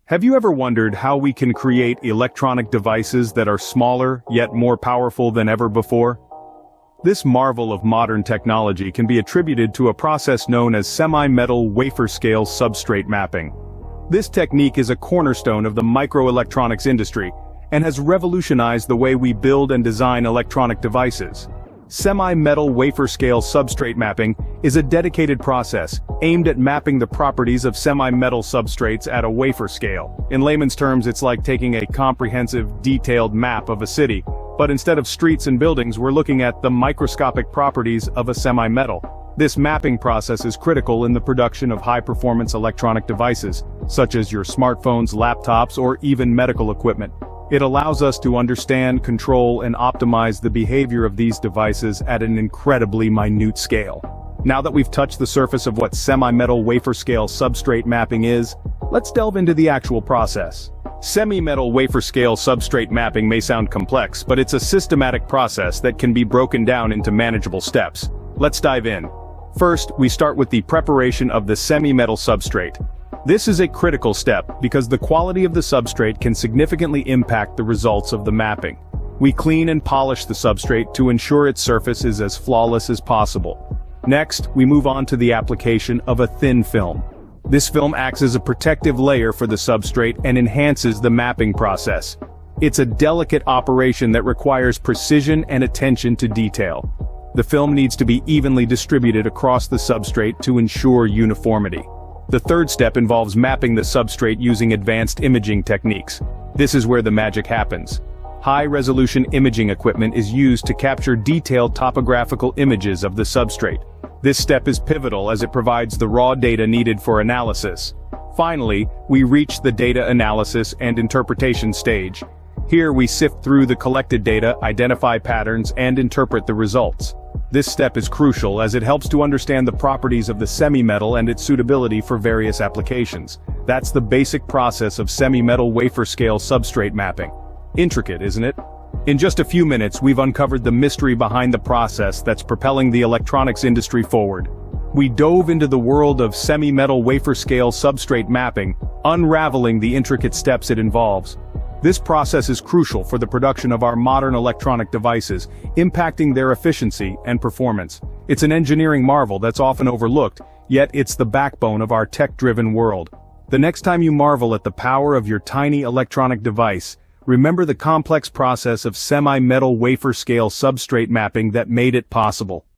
Have you ever wondered how we can create electronic devices that are smaller, yet more powerful than ever before? This marvel of modern technology can be attributed to a process known as semi-metal wafer-scale substrate mapping. This technique is a cornerstone of the microelectronics industry, and has revolutionized the way we build and design electronic devices. Semi-metal wafer-scale substrate mapping is a dedicated process aimed at mapping the properties of semi-metal substrates at a wafer scale. In layman's terms, it's like taking a comprehensive, detailed map of a city, but instead of streets and buildings, we're looking at the microscopic properties of a semi-metal. This mapping process is critical in the production of high-performance electronic devices, such as your smartphones, laptops, or even medical equipment. It allows us to understand, control, and optimize the behavior of these devices at an incredibly minute scale. Now that we've touched the surface of what semi-metal wafer-scale substrate mapping is, let's delve into the actual process. Semi-metal wafer-scale substrate mapping may sound complex, but it's a systematic process that can be broken down into manageable steps. Let's dive in. First, we start with the preparation of the semi-metal substrate. This is a critical step because the quality of the substrate can significantly impact the results of the mapping. We clean and polish the substrate to ensure its surface is as flawless as possible. Next, we move on to the application of a thin film. This film acts as a protective layer for the substrate and enhances the mapping process. It's a delicate operation that requires precision and attention to detail. The film needs to be evenly distributed across the substrate to ensure uniformity. The third step involves mapping the substrate using advanced imaging techniques. This is where the magic happens. High-resolution imaging equipment is used to capture detailed topographical images of the substrate. This step is pivotal as it provides the raw data needed for analysis. Finally, we reach the data analysis and interpretation stage. Here we sift through the collected data, identify patterns, and interpret the results. This step is crucial as it helps to understand the properties of the semi-metal and its suitability for various applications. That's the basic process of semi-metal wafer-scale substrate mapping. Intricate, isn't it? In just a few minutes, we've uncovered the mystery behind the process that's propelling the electronics industry forward. We dove into the world of semi-metal wafer-scale substrate mapping, unraveling the intricate steps it involves. This process is crucial for the production of our modern electronic devices, impacting their efficiency and performance. It's an engineering marvel that's often overlooked, yet it's the backbone of our tech-driven world. The next time you marvel at the power of your tiny electronic device, remember the complex process of semi-metal wafer-scale substrate mapping that made it possible.